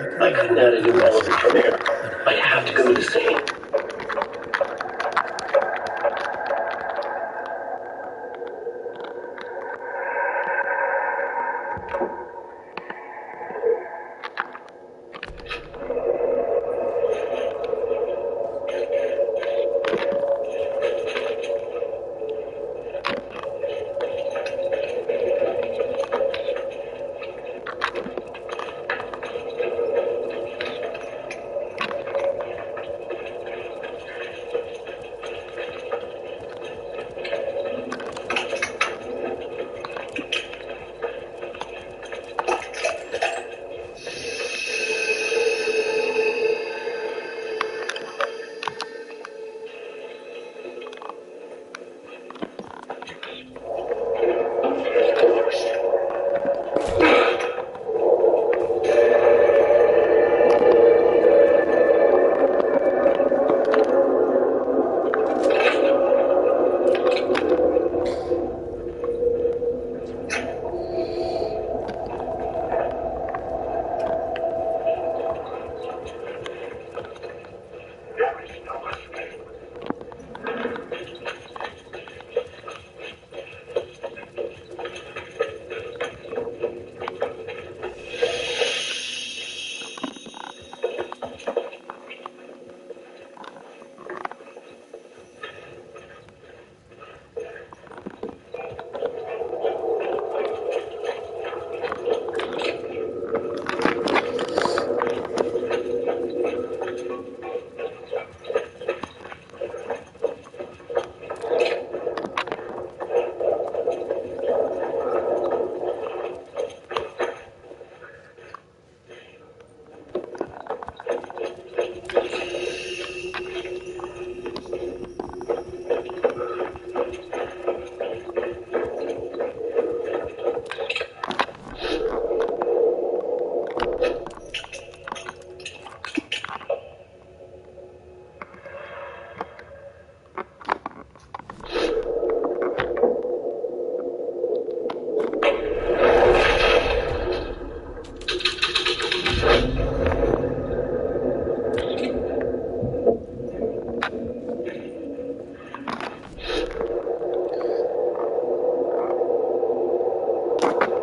I couldn't add a new policy from here. I'd have to go to the city.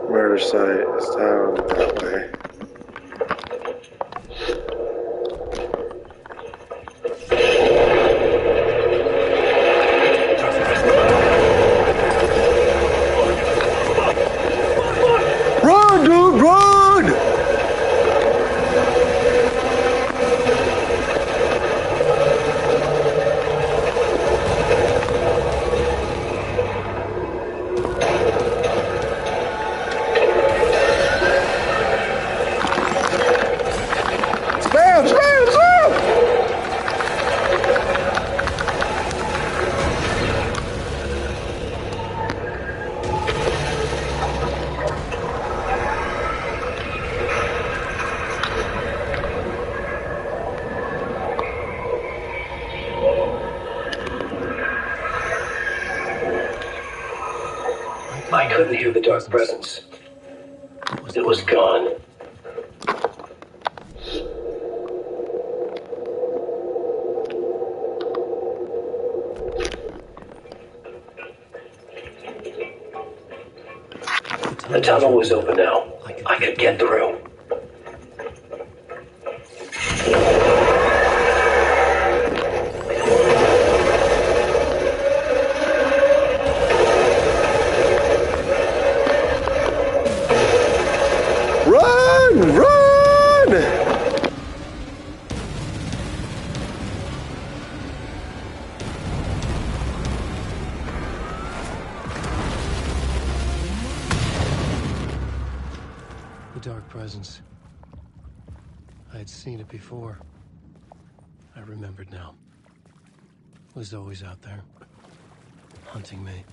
Murder site is down that way. Run, dude, run! Spam, spam, spam! I couldn't hear the dark presence. It was gone. The tunnel was open now. I could get through. Run, run! The dark presence. I had seen it before. I remembered now. It was always out there, hunting me.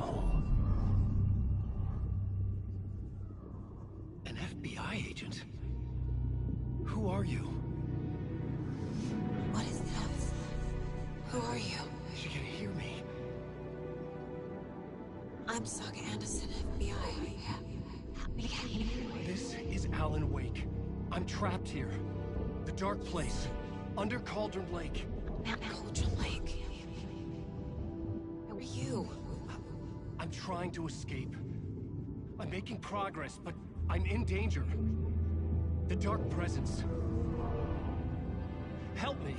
home. An FBI agent? Who are you? What is this? Who are you? She can hear me. I'm Saga Anderson, FBI. This is Alan Wake. I'm trapped here. The dark place. Under Cauldron Lake. Cauldron Lake. Who are you? I'm trying to escape. I'm making progress, but I'm in danger. The Dark Presence. Help me.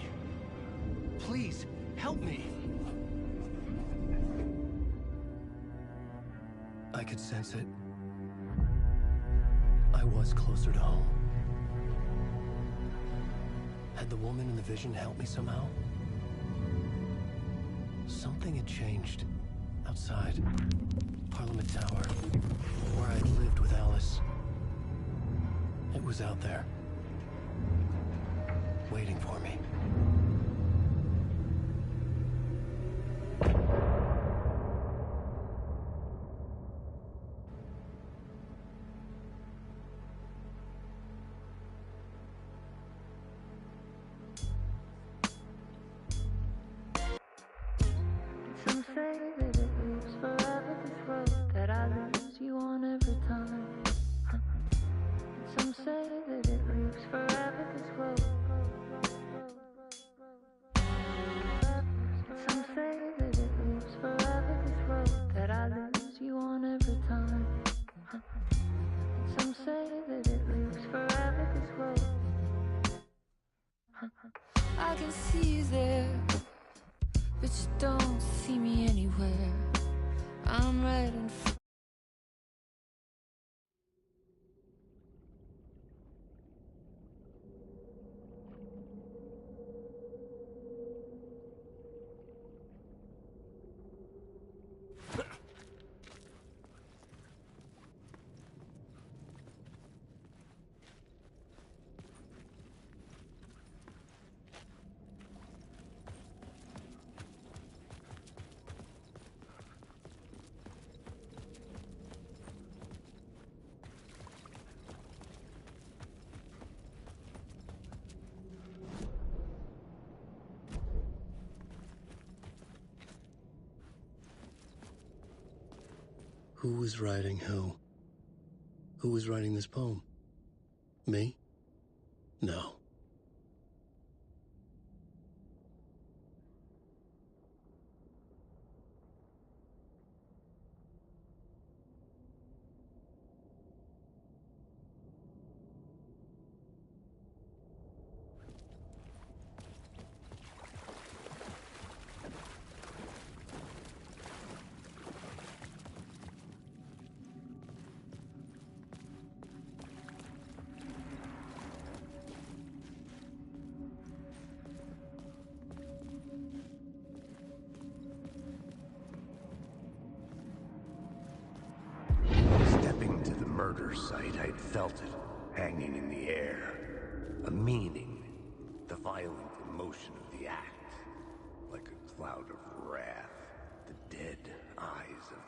Please, help me. I could sense it. I was closer to home. Had the woman in the vision helped me somehow? Something had changed. Outside. Parliament Tower. Where I'd lived with Alice. It was out there. Waiting for me. Some say that it lives forever, this road that I lose you on every time. Some say that it lives forever, this road. Some say that it lives forever, this road that I lose you on every time. Some say that it lives forever, this road. I can see you there, but you don't see me anywhere. I'm right in front. Who was writing who? Who was writing this poem? Me? No. Stepping to the murder site, I'd felt it, hanging in the air. A meaning, the violent emotion of the act. Like a cloud of wrath, the dead eyes of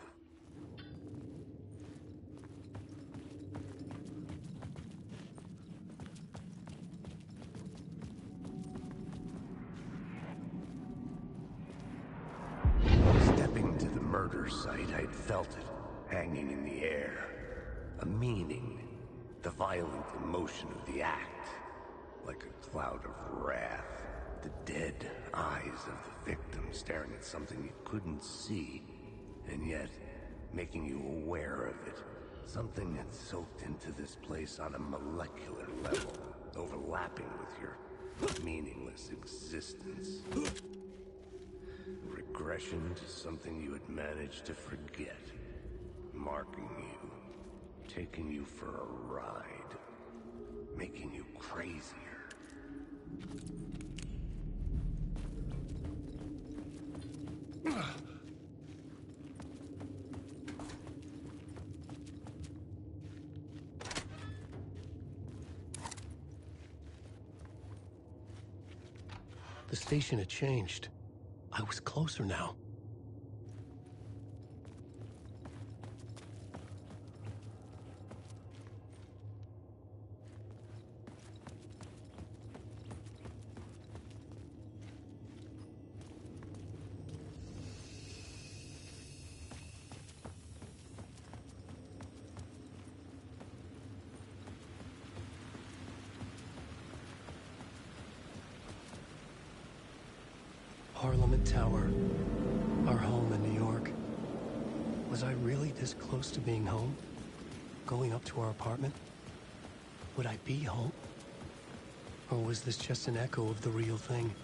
the... Stepping to the murder site, I'd felt it, hanging in the air. A meaning, the violent emotion of the act. Like a cloud of wrath, the dead eyes of the victim staring at something you couldn't see, and yet making you aware of it. Something that soaked into this place on a molecular level, overlapping with your meaningless existence. Regression to something you had managed to forget. Marking you, taking you for a ride, making you crazier. The station had changed. I was closer now. Parliament Tower. Our home in New York. Was I really this close to being home? Going up to our apartment? Would I be home? Or was this just an echo of the real thing?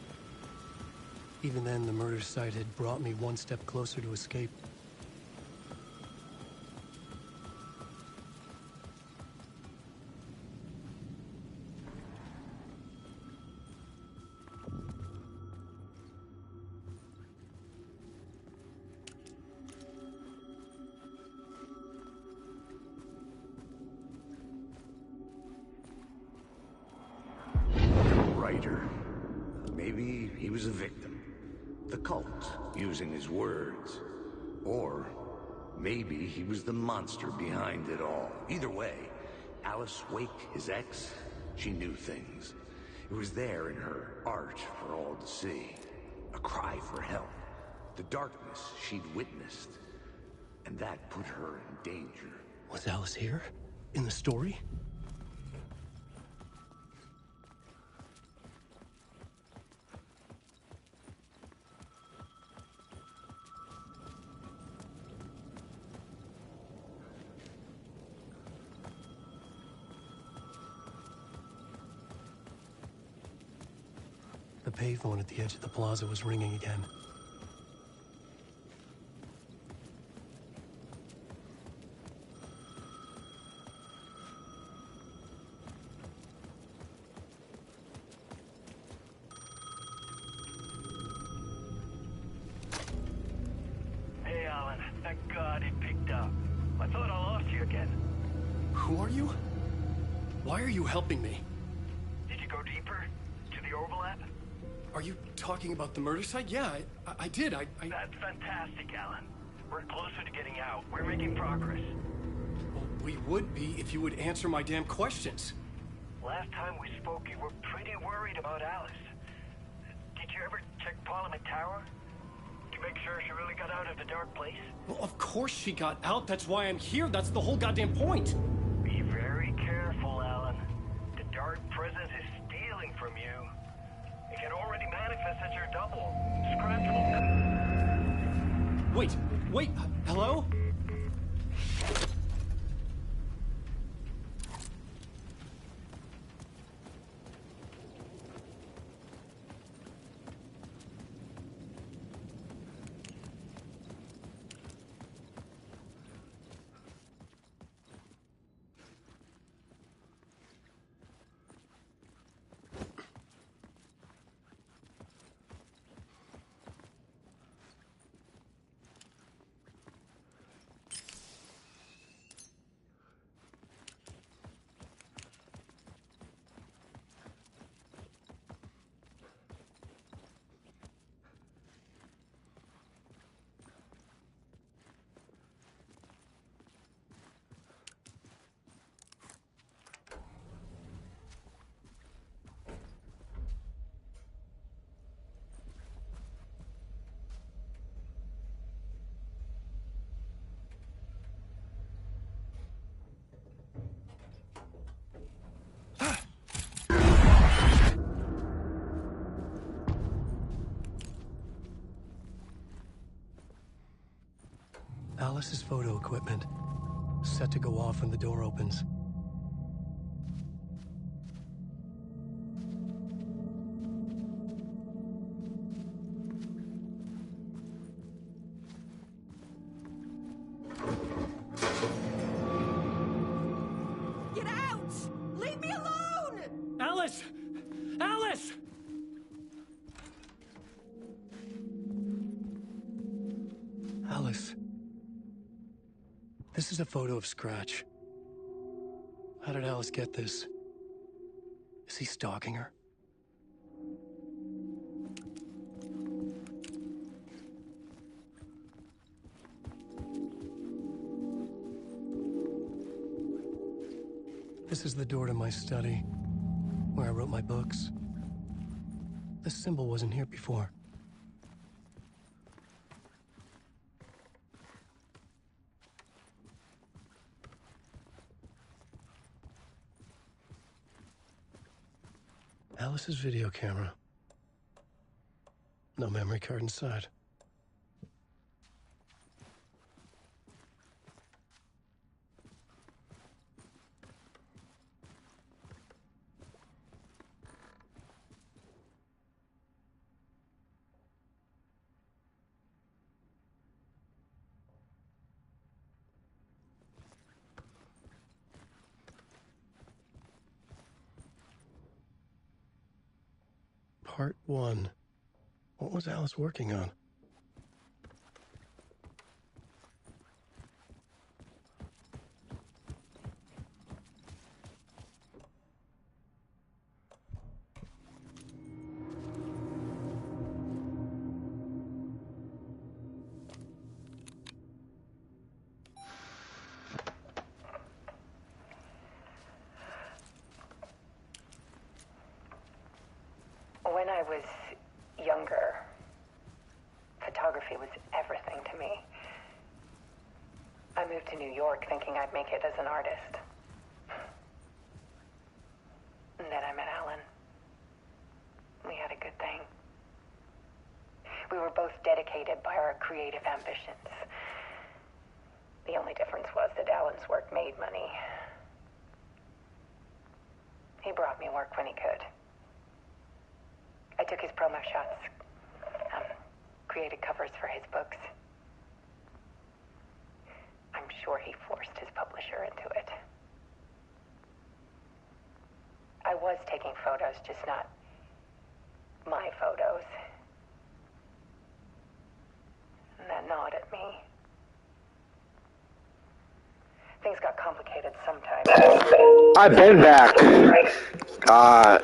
Even then, the murder site had brought me one step closer to escape. Maybe he was a victim. The cult, using his words. Or maybe he was the monster behind it all. Either way, Alice Wake, his ex, she knew things. It was there in her art for all to see. A cry for help. The darkness she'd witnessed. And that put her in danger. Was Alice here? In the story? The payphone at the edge of the plaza was ringing again. Hey, Alan. Thank God it picked up. I thought I lost you again. Who are you? Why are you helping me? Did you go deeper? To the overlap? Are you talking about the murder site? Yeah, I did. That's fantastic, Alan. We're closer to getting out. We're making progress. Well, we would be if you would answer my damn questions. Last time we spoke, you were pretty worried about Alice. Did you ever check Parliament Tower? To make sure she really got out of the dark place? Well, of course she got out. That's why I'm here. That's the whole goddamn point. Be very careful, Alan. The dark presence is stealing from you. It can already manifest as your double. Scratch will... Wait, hello? Alice's photo equipment, set to go off when the door opens. Get out! Leave me alone! Alice! Alice! Alice. This is a photo of Scratch. How did Alice get this? Is he stalking her? This is the door to my study, where I wrote my books. This symbol wasn't here before. Alice's video camera. No memory card inside. Part 1. What was Alice working on? When I was younger, photography was everything to me. I moved to New York thinking I'd make it as an artist. And then I met Alan. We had a good thing. We were both dedicated by our creative ambitions. The only difference was that Alan's work made money. He brought me work when he could. I took his promo shots, created covers for his books. I'm sure he forced his publisher into it. I was taking photos, just not my photos. And that gnawed at me. Things got complicated sometimes. I've been back.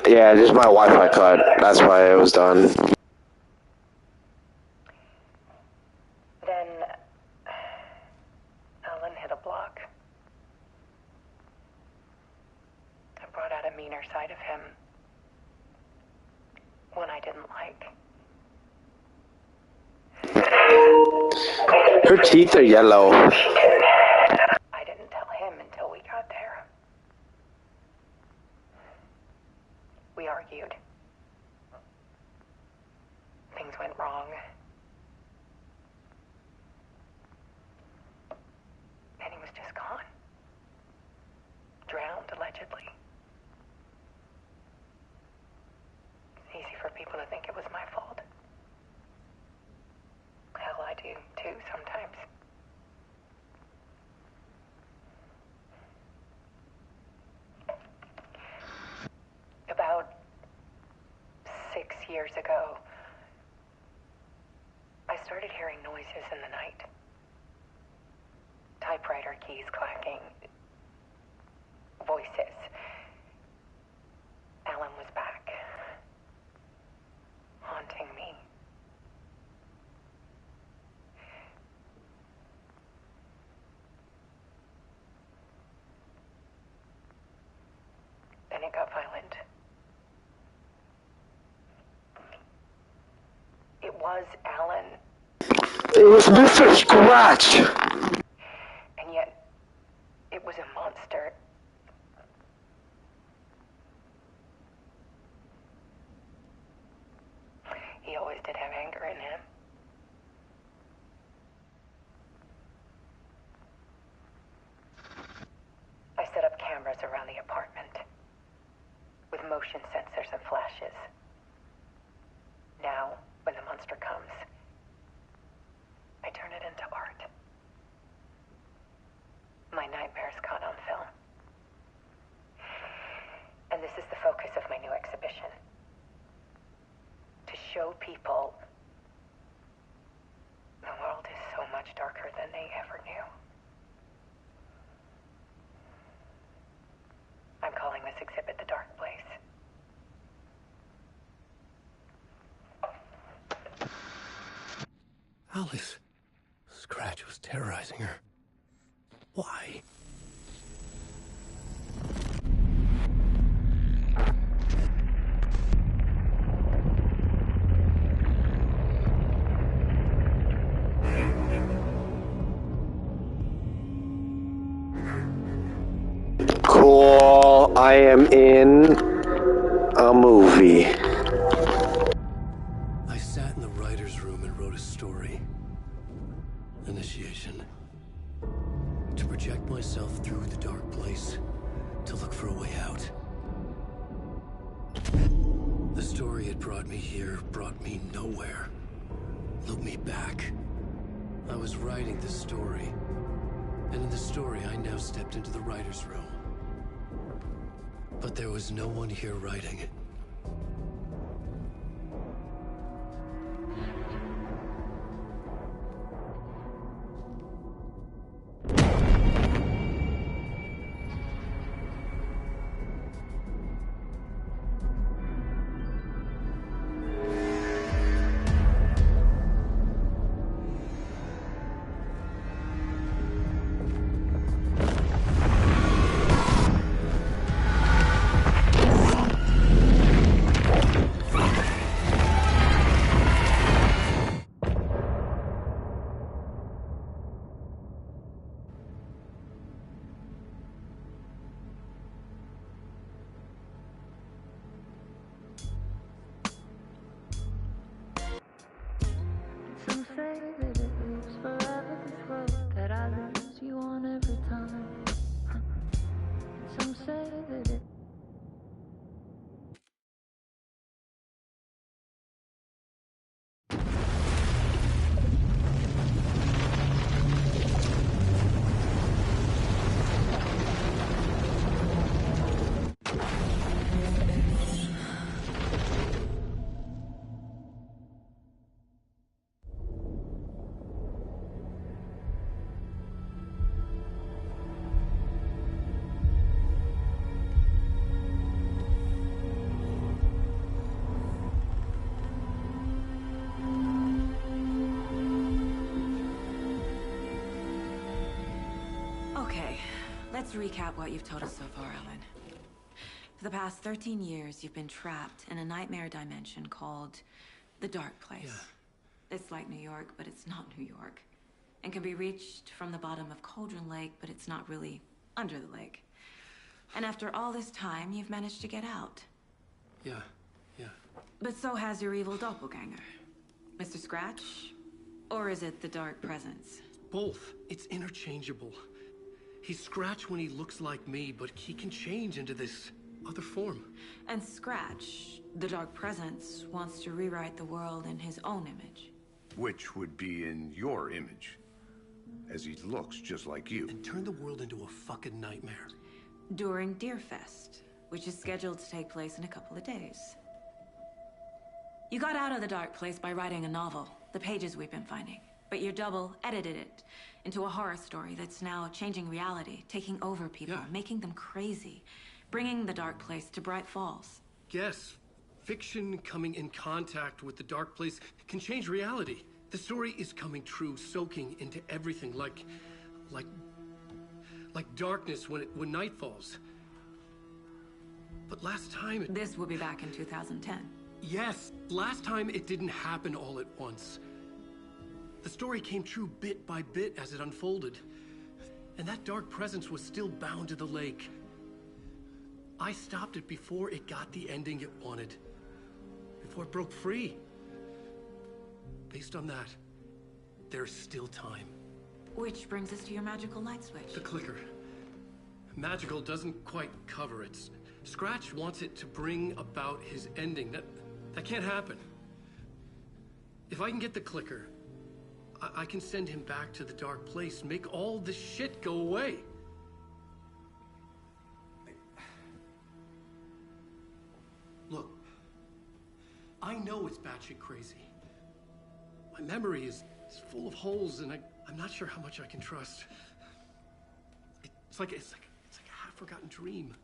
Yeah, this is my Wi-Fi cut. That's why it was done. Then Alan hit a block. I brought out a meaner side of him. One I didn't like. Her teeth are yellow. I didn't tell him until we got there. We argued. Things went wrong. And he was just gone. Drowned, allegedly. It's easy for people to think it was my fault. Hell, I do, too, sometimes. About 6 years ago, I started hearing noises in the night. Typewriter keys clacking. Voices. Alan was back. Haunting me. Then it got violent. It was Alan. It was Mr. Scratch. And yet, it was a monster. He always did have anger in him. I set up cameras around the apartment with motion sensors and flashes. Now, when the monster comes, I turn it into art. My nightmares caught on film. And this is the focus of my new exhibition. To show people the world is so much darker than they ever knew. I'm calling this exhibit The Dark Place. Alice. Scratch was terrorizing her. Why? Cool. I am in a movie. I sat in the right writer's room and wrote a story. Initiation. To project myself through the dark place, to look for a way out. The story had brought me here, brought me nowhere. Looked me back. I was writing the story. And in the story, I now stepped into the writer's room. But there was no one here writing. Some say that it lives forever, this road that I lose you on every time. Some say that it Okay, let's recap what you've told us so far, Alan. For the past 13 years, you've been trapped in a nightmare dimension called the Dark Place. Yeah. It's like New York, but it's not New York. And can be reached from the bottom of Cauldron Lake, but it's not really under the lake. And after all this time, you've managed to get out. Yeah. But so has your evil doppelganger. Mr. Scratch? Or is it the Dark Presence? Both. It's interchangeable. He's Scratch when he looks like me, but he can change into this other form. And Scratch, the Dark Presence, wants to rewrite the world in his own image. Which would be in your image, as he looks just like you. And turn the world into a fucking nightmare. During Deerfest, which is scheduled to take place in a couple of days. You got out of the Dark Place by writing a novel, the pages we've been finding. But your double edited it into a horror story that's now changing reality, taking over people, making them crazy, bringing the Dark Place to Bright Falls. Yes, fiction coming in contact with the Dark Place can change reality. The story is coming true, soaking into everything like darkness when night falls. But last time This will be back in 2010. Yes, last time it didn't happen all at once. The story came true bit by bit as it unfolded. And that dark presence was still bound to the lake. I stopped it before it got the ending it wanted. Before it broke free. Based on that, there's still time. Which brings us to your magical light switch. The clicker. Magical doesn't quite cover it. Scratch wants it to bring about his ending. That can't happen. If I can get the clicker, I can send him back to the Dark Place, make all this shit go away. Look, I know it's batshit crazy. My memory is full of holes, and I'm not sure how much I can trust. It's like a half-forgotten dream.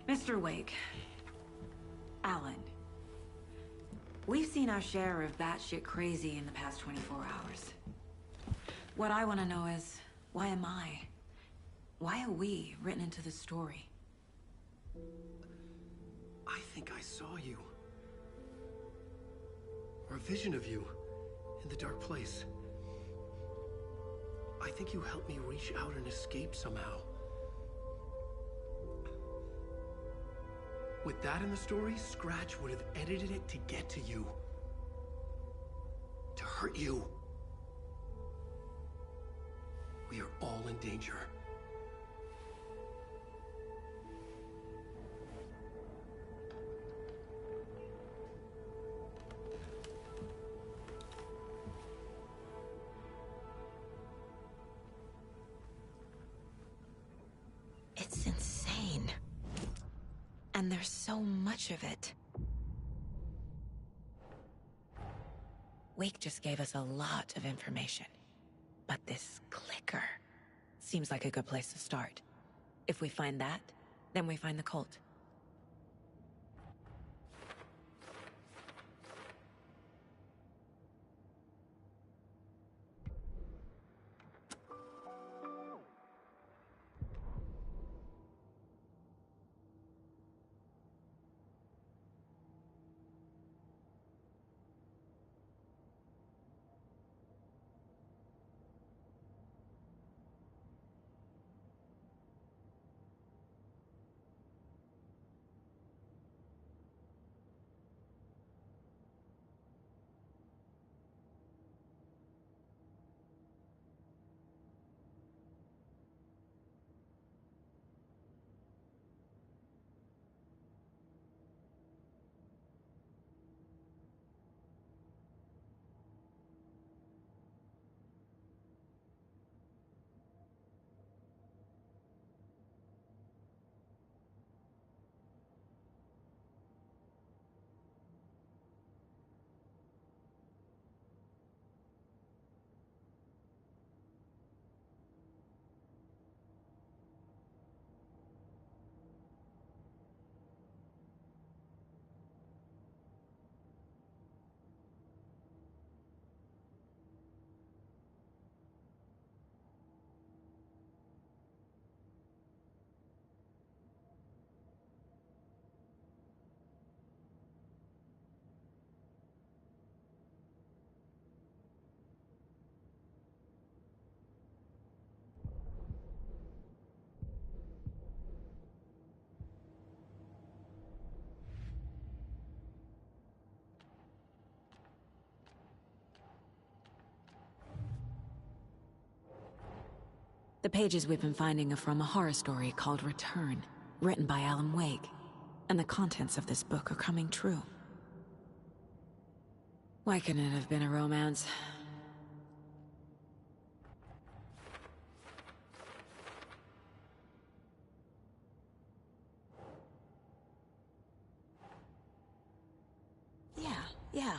Mr. Wake. Alan. We've seen our share of batshit crazy in the past 24 hours. What I want to know is, why am I? Why are we written into the story? I think I saw you. Or a vision of you. in the dark place. I think you helped me reach out and escape somehow. With that in the story, Scratch would have edited it to get to you. To hurt you. We are all in danger. It's insane. And there's so much of it. Wake just gave us a lot of information. But this clicker seems like a good place to start. If we find that, then we find the cult. The pages we've been finding are from a horror story called Return, written by Alan Wake. And the contents of this book are coming true. Why couldn't it have been a romance? Yeah.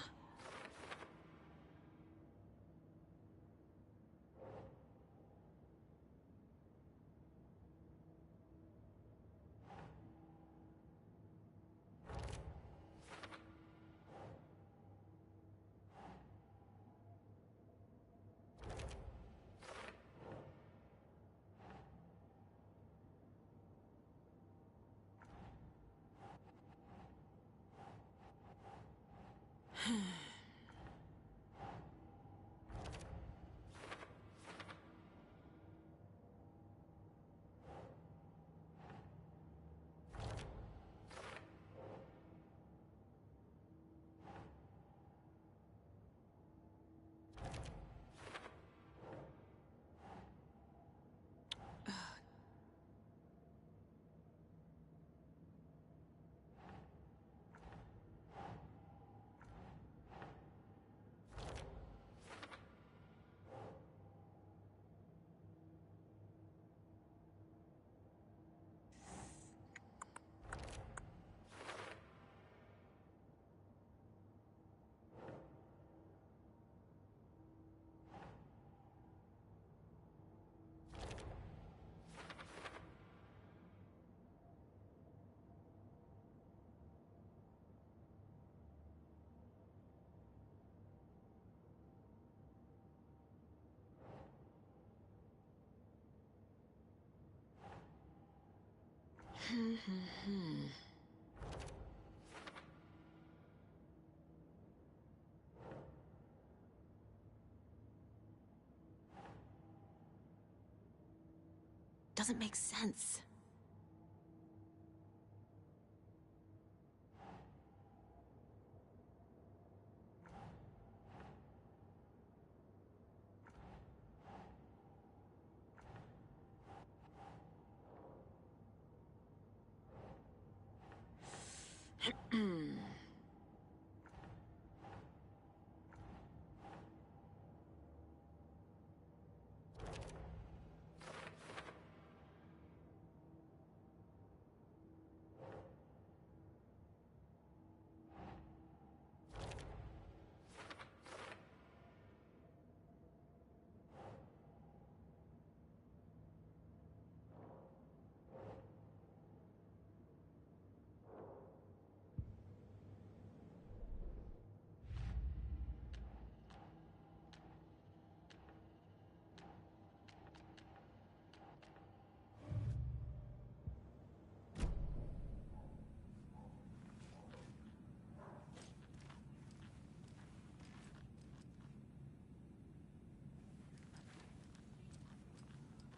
doesn't make sense.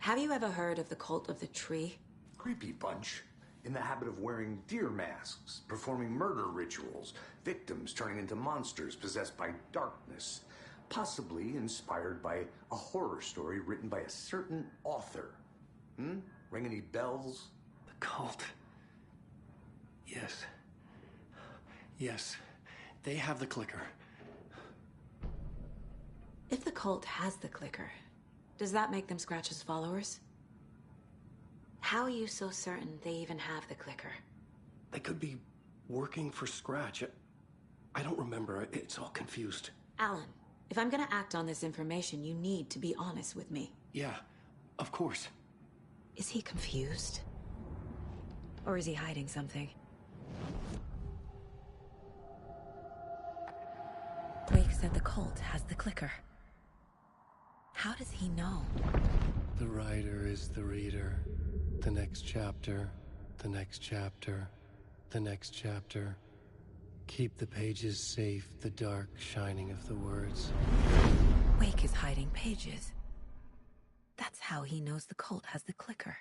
Have you ever heard of the Cult of the Tree? Creepy bunch. In the habit of wearing deer masks, performing murder rituals, victims turning into monsters possessed by darkness. Possibly inspired by a horror story written by a certain author. Ring any bells? The cult. Yes. Yes. They have the clicker. If the cult has the clicker, does that make them Scratch's followers? How are you so certain they even have the clicker? They could be working for Scratch. I don't remember. It's all confused. Alan, if I'm gonna act on this information, you need to be honest with me. Yeah, of course. Is he confused? Or is he hiding something? Wake said the cult has the clicker. How does he know? The writer is the reader. The next chapter, the next chapter, the next chapter. Keep the pages safe, the dark shining of the words. Wake is hiding pages. That's how he knows the cult has the clicker.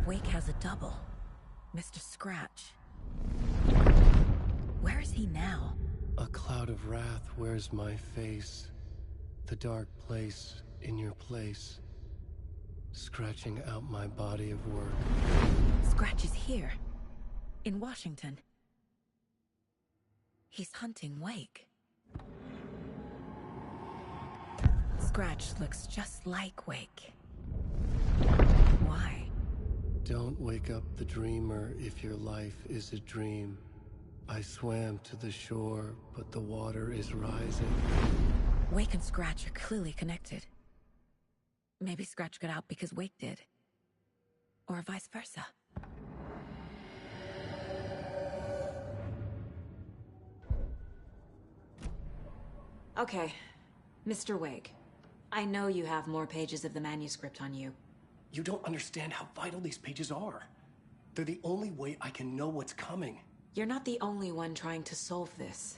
Wake has a double. Mr. Scratch. Where is he now? A cloud of wrath wears my face. The dark place in your place. Scratching out my body of work. Scratch is here. In Washington. He's hunting Wake. Scratch looks just like Wake. Why? Don't wake up the dreamer if your life is a dream. I swam to the shore, but the water is rising. Wake and Scratch are clearly connected. Maybe Scratch got out because Wake did. Or vice versa. Okay, Mr. Wake. I know you have more pages of the manuscript on you. You don't understand how vital these pages are. They're the only way I can know what's coming. You're not the only one trying to solve this.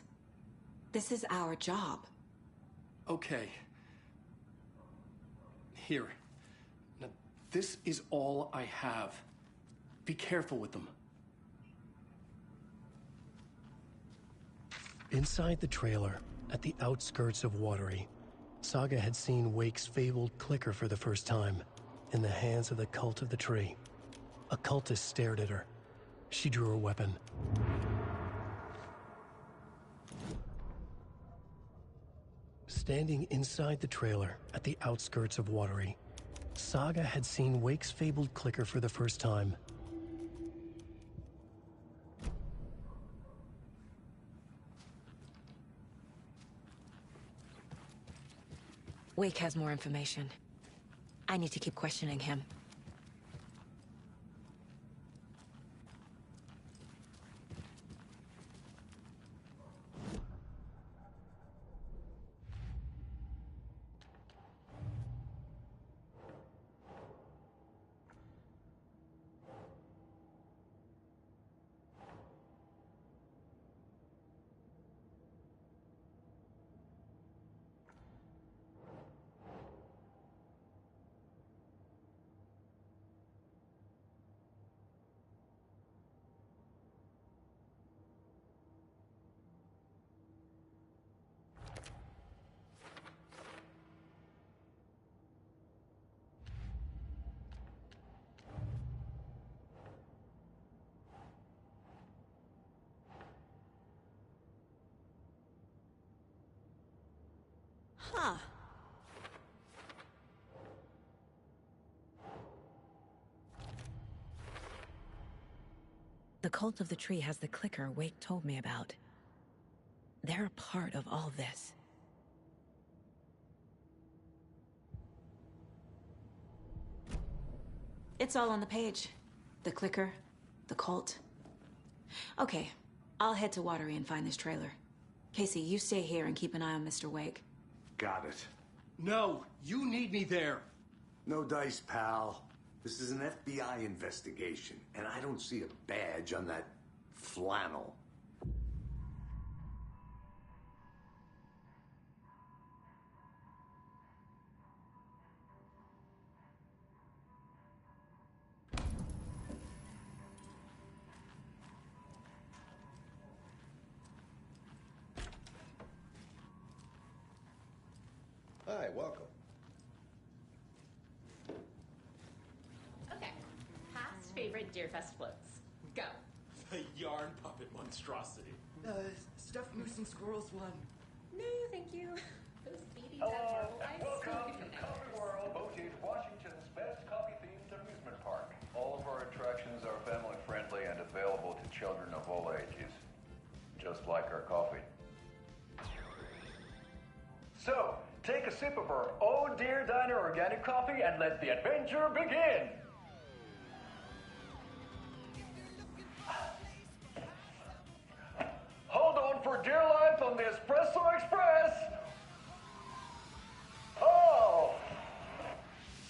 This is our job. Okay. Here. Now, this is all I have. Be careful with them. Inside the trailer, at the outskirts of Watery, Saga had seen Wake's fabled clicker for the first time, in the hands of the Cult of the Tree. A cultist stared at her. She drew her weapon. Standing inside the trailer at the outskirts of Watery, Saga had seen Wake's fabled clicker for the first time. Wake has more information. I need to keep questioning him. Huh. The cult of the tree has the clicker Wake told me about. They're a part of all this. It's all on the page. The clicker, the cult. Okay, I'll head to Watery and find this trailer. Casey, you stay here and keep an eye on Mr. Wake. Got it. No, you need me there. No dice, pal. This is an FBI investigation, and I don't see a badge on that flannel. Hi, welcome. Okay. Past favorite Deerfest floats. Go. The yarn puppet monstrosity. Stuffed moose and squirrels one. No, thank you. Those beady Hello, dead marble and eyes welcome so to Coffee World, voted Washington's best coffee-themed amusement park. All of our attractions are family-friendly and available to children of all ages, just like our coffee. So, take a sip of our Oh Dear Diner organic coffee and let the adventure begin! Hold on for dear life on the Espresso Express! Oh!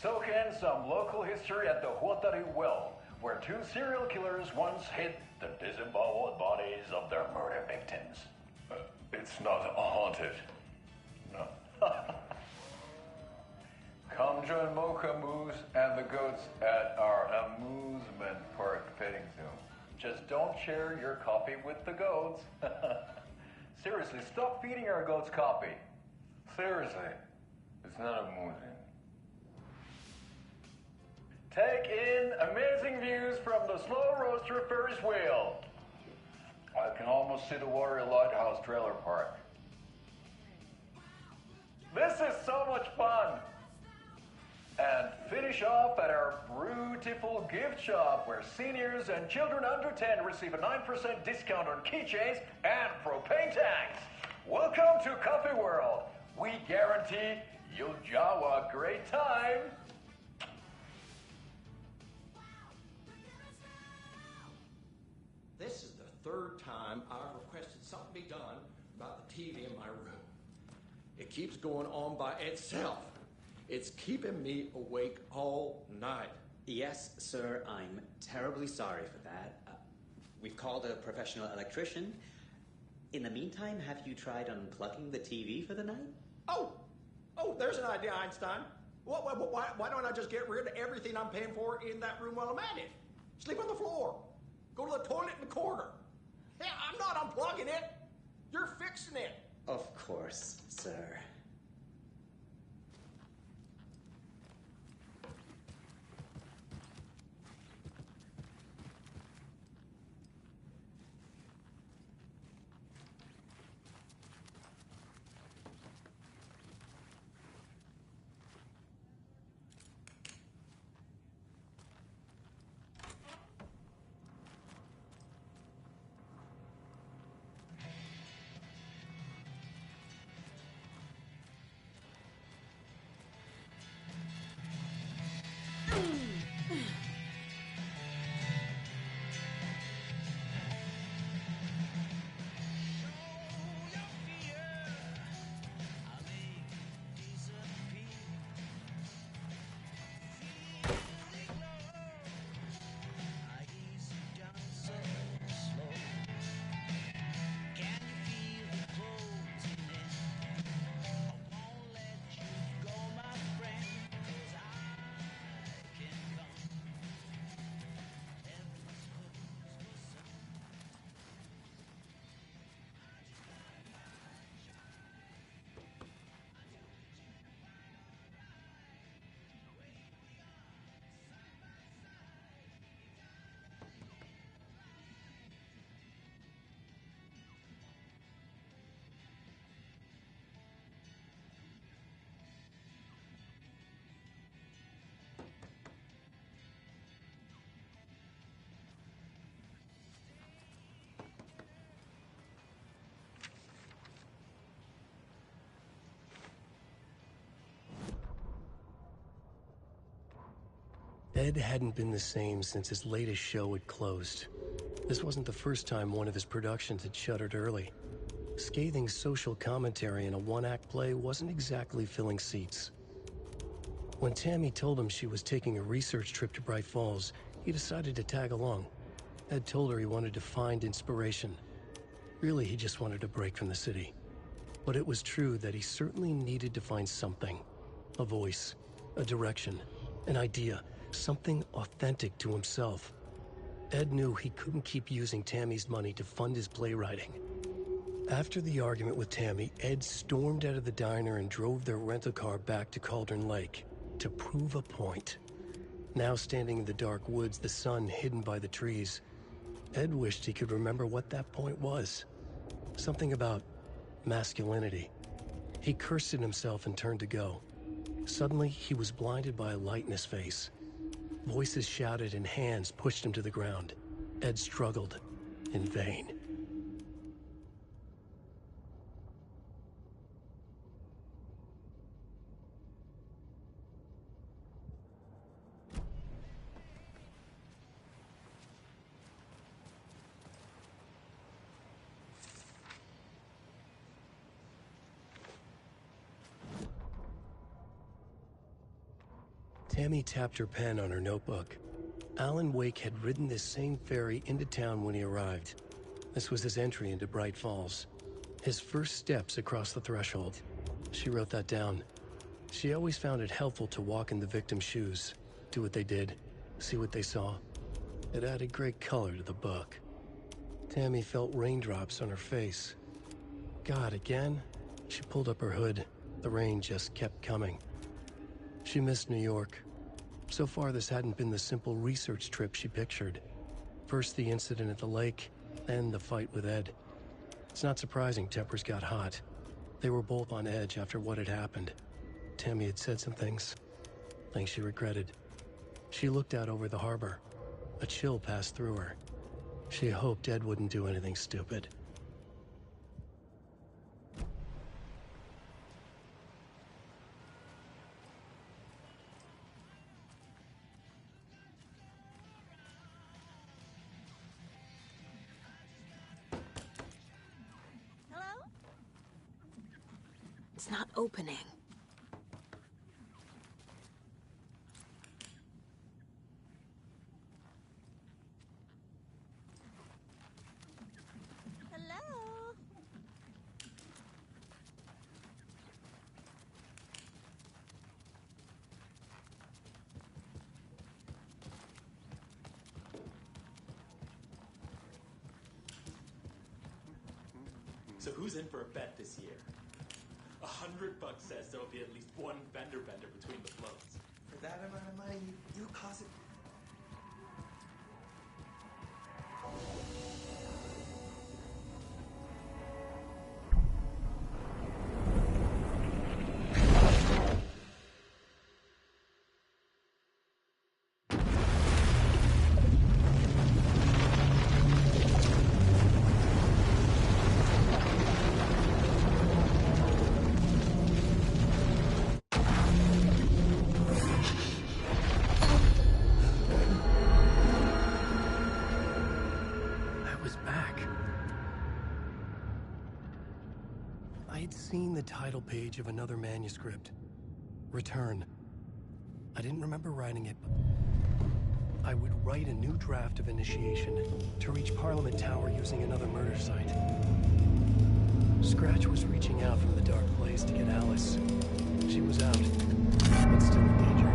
Soak in some local history at the Huatari Well, where two serial killers once hid the disemboweled bodies of their murder victims. It's not haunted. No. Come join Mocha Moose and the goats at our amusement park petting zoo. Just don't share your coffee with the goats. Seriously, stop feeding our goats coffee. Seriously, it's not amusing. Take in amazing views from the Slow Roaster Ferris wheel. I can almost see the Watery Lighthouse trailer park. This is so much fun! And finish off at our beautiful gift shop where seniors and children under 10 receive a 9% discount on keychains and propane tanks. Welcome to Coffee World. We guarantee you'll jaw a great time. This is the third time I've requested something be done about the TV in my room. It keeps going on by itself. It's keeping me awake all night. Yes, sir, I'm terribly sorry for that. We've called a professional electrician. In the meantime, have you tried unplugging the TV for the night? Oh, there's an idea, Einstein. Why don't I just get rid of everything I'm paying for in that room while I'm at it? Sleep on the floor. Go to the toilet in the corner. Hey, I'm not unplugging it. You're fixing it. Of course, sir. Ed hadn't been the same since his latest show had closed. This wasn't the first time one of his productions had shuttered early. Scathing social commentary in a one-act play wasn't exactly filling seats. When Tammy told him she was taking a research trip to Bright Falls, he decided to tag along. Ed told her he wanted to find inspiration. Really, he just wanted a break from the city. But it was true that he certainly needed to find something. A voice, a direction, an idea, something authentic to himself. Ed knew he couldn't keep using Tammy's money to fund his playwriting. After the argument with Tammy, Ed stormed out of the diner and drove their rental car back to Cauldron Lake to prove a point. Now standing in the dark woods, the sun hidden by the trees, Ed wished he could remember what that point was. Something about masculinity. He cursed at himself and turned to go. Suddenly, he was blinded by a light in his face. Voices shouted and hands pushed him to the ground. Ed struggled, in vain. Tammy tapped her pen on her notebook. Alan Wake had ridden this same ferry into town when he arrived. This was his entry into Bright Falls. His first steps across the threshold. She wrote that down. She always found it helpful to walk in the victim's shoes, do what they did, see what they saw. It added great color to the book. Tammy felt raindrops on her face. God, again? She pulled up her hood. The rain just kept coming. She missed New York. So far, this hadn't been the simple research trip she pictured. First the incident at the lake, then the fight with Ed. It's not surprising tempers got hot. They were both on edge after what had happened. Tammy had said some things she regretted. She looked out over the harbor. A chill passed through her. She hoped Ed wouldn't do anything stupid. It's not opening. Hello? So who's in for a bet this year? $100 says there'll be at least one fender bender between the floats. For that amount of money, you cause it. Seen the title page of another manuscript. Return. I didn't remember writing it, but I would write a new draft of Initiation to reach Parliament Tower using another murder site. Scratch was reaching out from the dark place to get Alice. She was out, but still in danger.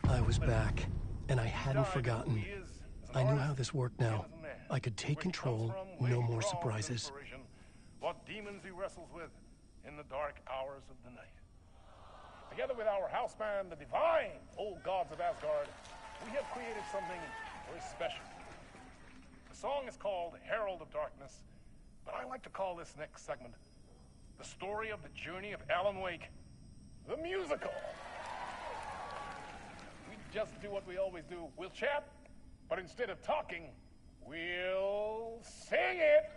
I was back, and I hadn't forgotten. I knew how this worked now. I could take control, no more surprises. What demons he wrestles with in the dark hours of the night. Together with our house band, the divine old gods of Asgard, we have created something very special. A song is called Herald of Darkness, but I like to call this next segment the story of the journey of Alan Wake, the musical. We just do what we always do. We'll chat, but instead of talking, we'll sing it.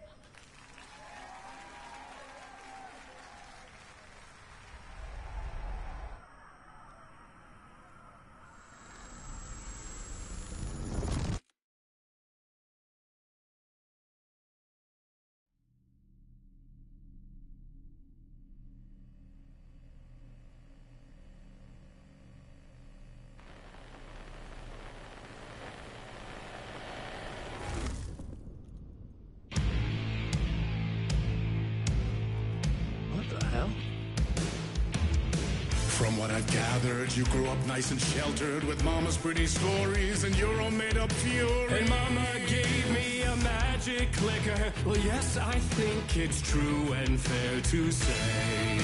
From what I've gathered, you grew up nice and sheltered with mama's pretty stories and your own made-up fury. And mama gave me a magic clicker. Well, yes, I think it's true and fair to say.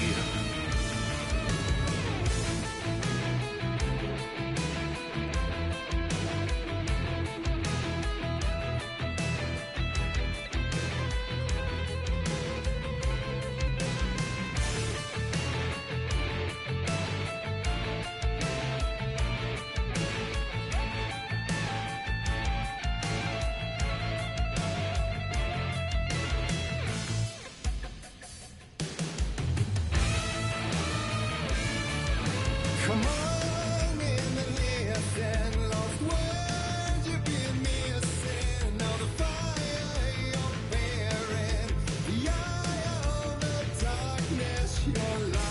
Come on in and listen, lost words you've been missing. Now the fire you're bearing, the eye of the darkness, your light.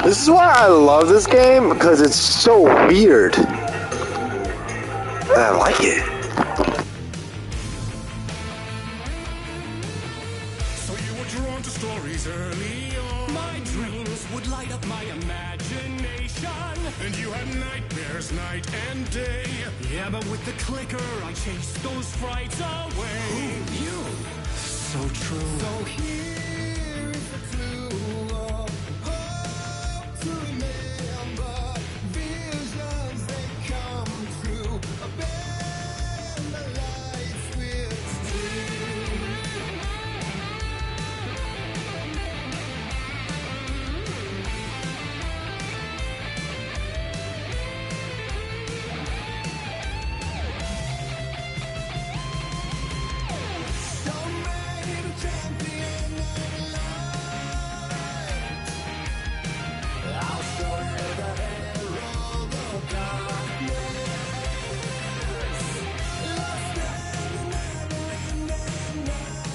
This is why I love this game, because it's so weird. And I like it. So you were drawn to stories early on. My dreams would light up my imagination. And you had nightmares night and day. Yeah, but with the clicker, I chased those frights away. Who knew? So true. So here is the clue of hope to remember. Visions, they come true. Bend the light switch too. Don't make a champion of light. I'll show you the herald of darkness. Lost in the never-ending night.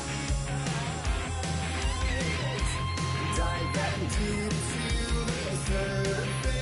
Dive and deep to the surface.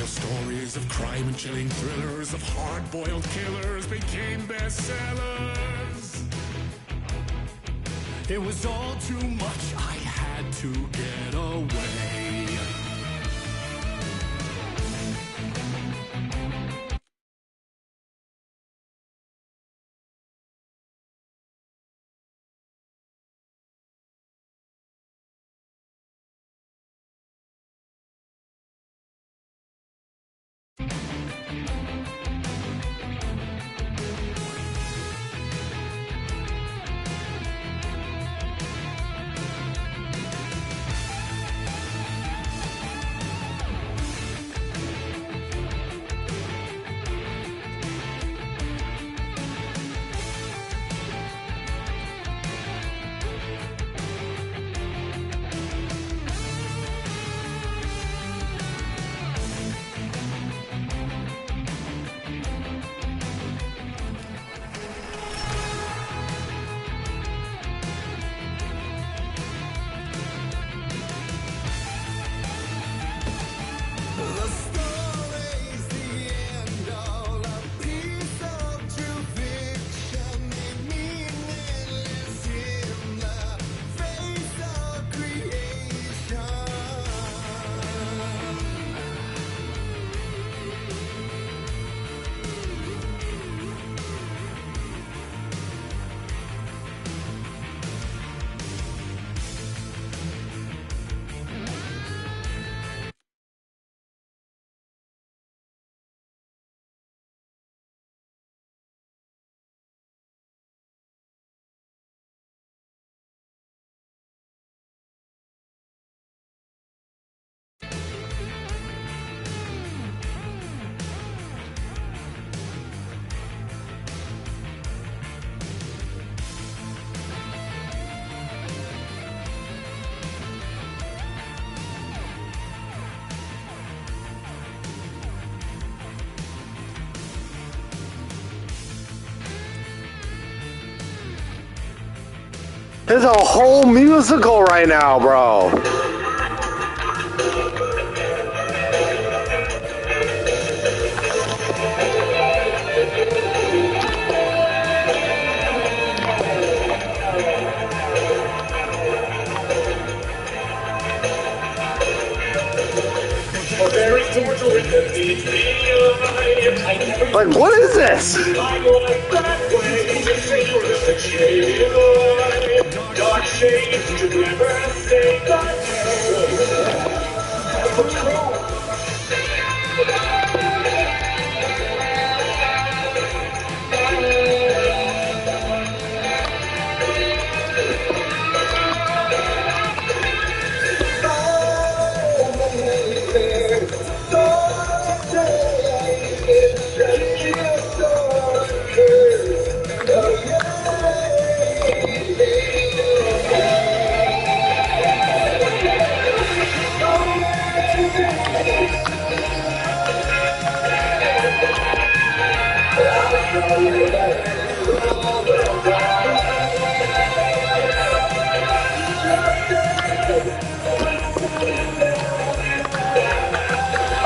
Tell stories of crime and chilling thrillers, of hard-boiled killers became bestsellers. It was all too much, I had to get away. There's a whole musical right now, bro. Like, what is this? Dark shades to never say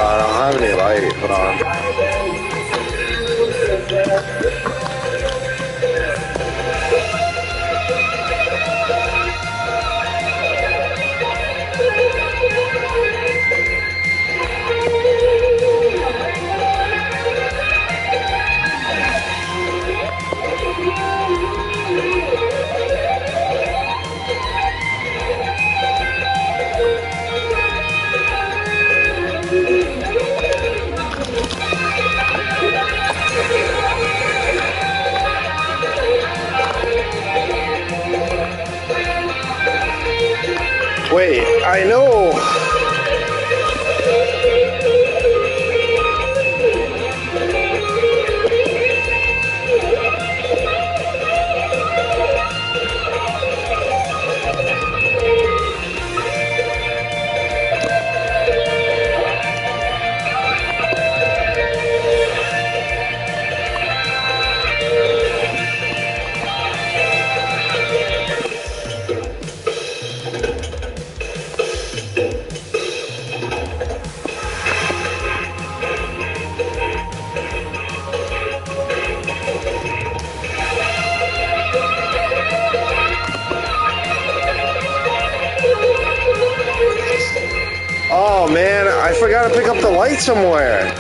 I don't have any light, hold on. Oh man, I forgot to pick up the light somewhere.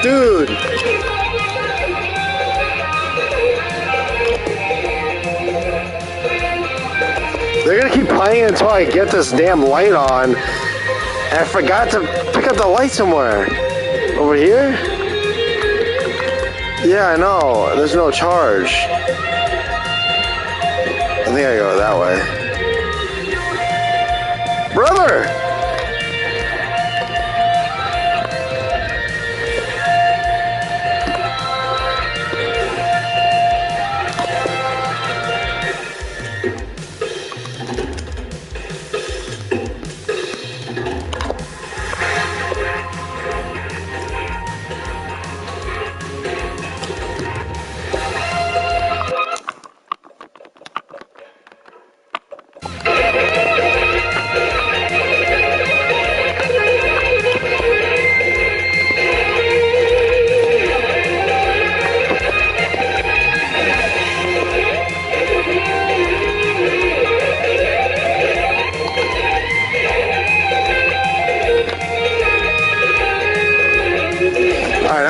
Dude. They're gonna keep playing until I get this damn light on. And I forgot to pick up the light somewhere. Over here? Yeah, I know. There's no charge. I think I go that way. Brother!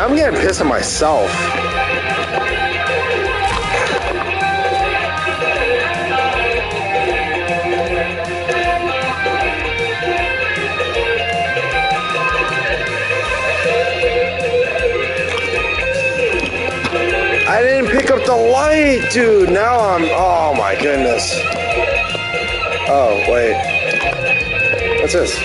I'm getting pissed at myself. I didn't pick up the light, dude. Now I'm, oh my goodness. Oh, wait. What's this?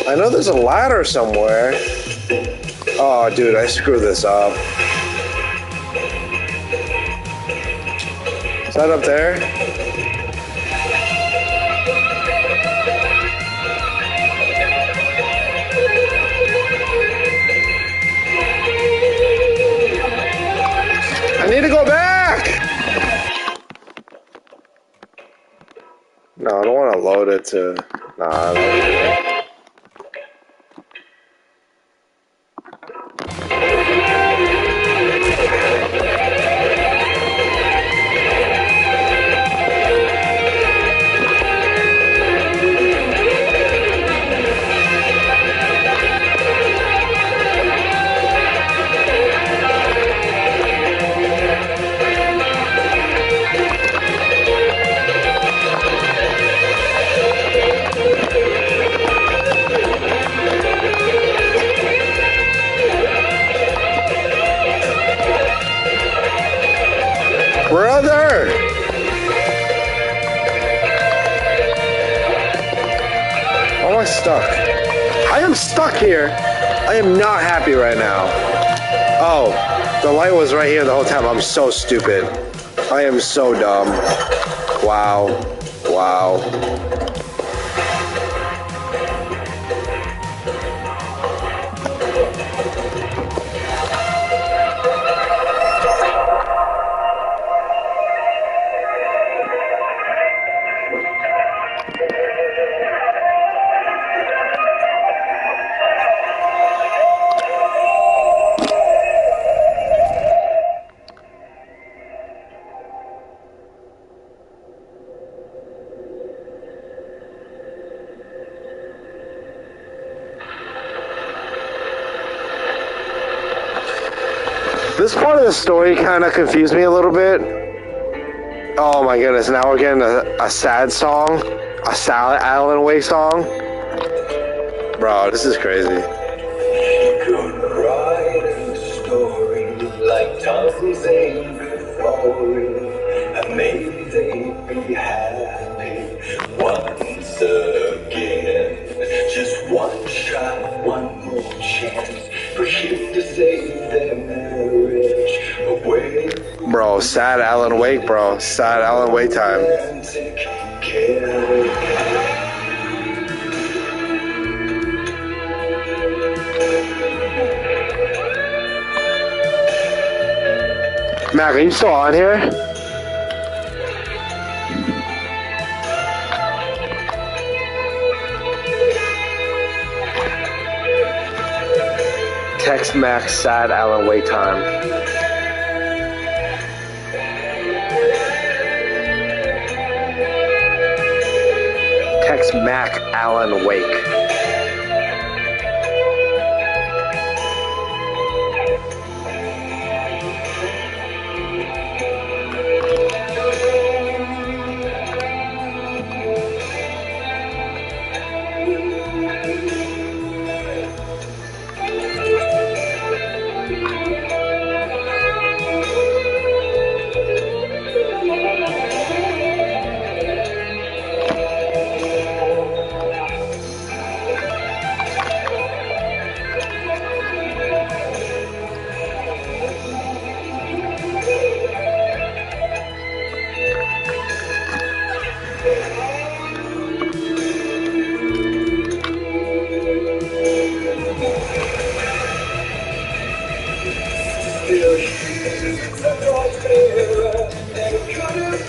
I know there's a ladder somewhere. Oh, dude, I screwed this up. Is that up there? I need to go back! No, I don't want to load it to... Nah, I don't. Brother! Why am I stuck? I am stuck here. I am not happy right now. Oh, the light was right here the whole time. I'm so stupid. I am so dumb. Wow. Wow. This part of the story kind of confused me a little bit. Oh my goodness, now we're getting a sad song. A sad Alan Wake song. Bro, this is crazy. Could write a story like Tom's Avery Flory, and maybe they'd be happy once again. Just one shot, one more chance for him to save their marriage away. Bro, sad Alan Wake, bro. Sad Alan Wake time. Mac, are you still on here? Text Mac sad Alan Wake time. Text Mac Alan Wake.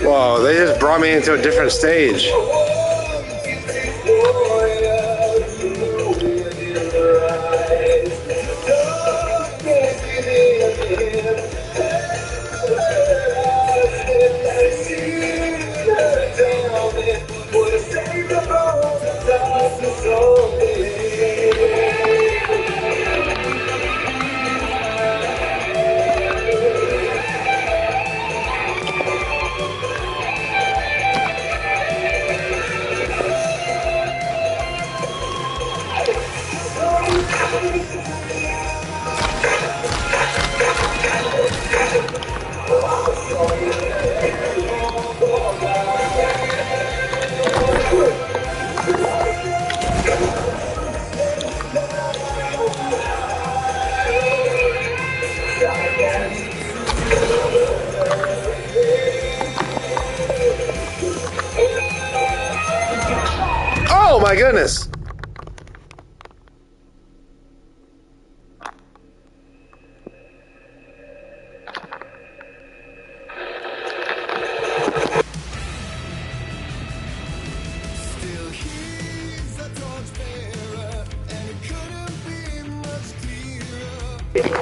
Whoa, they just brought me into a different stage. Oh my goodness!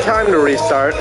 Time to restart.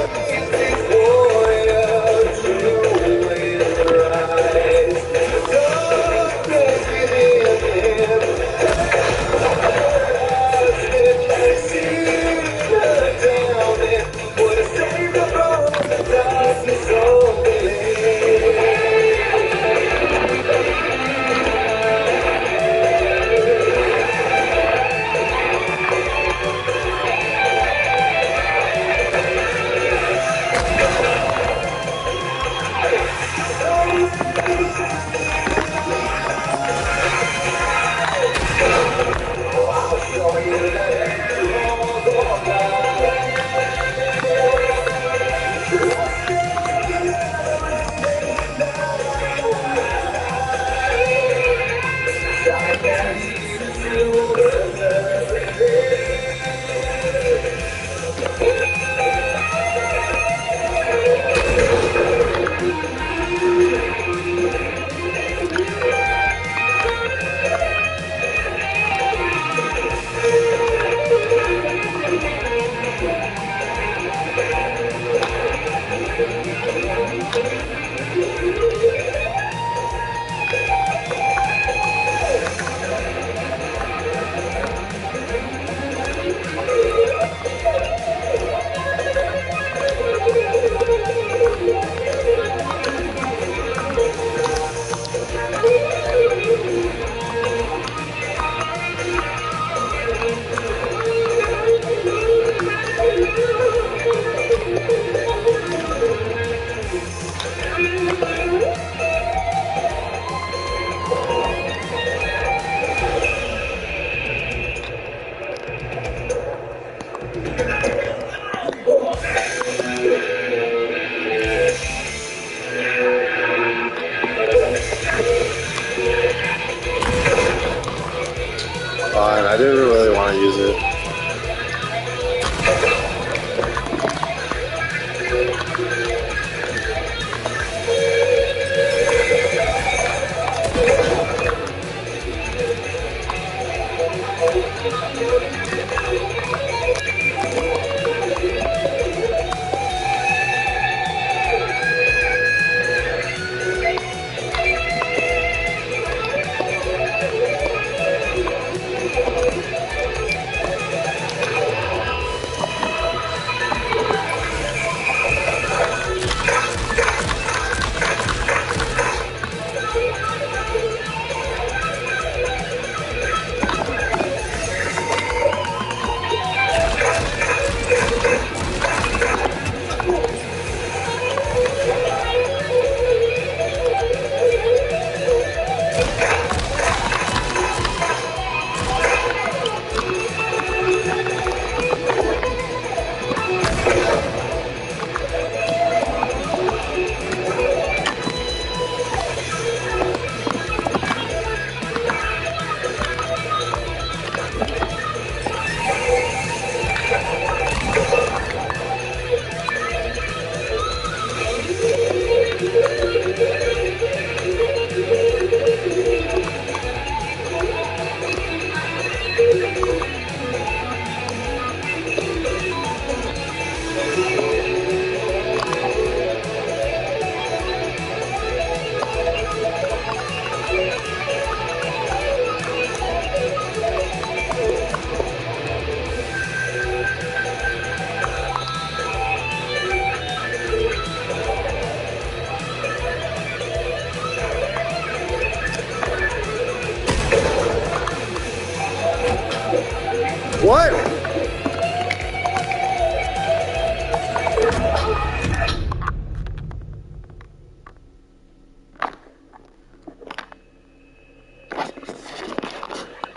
What?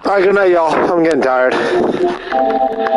Alright, good night, y'all. I'm getting tired.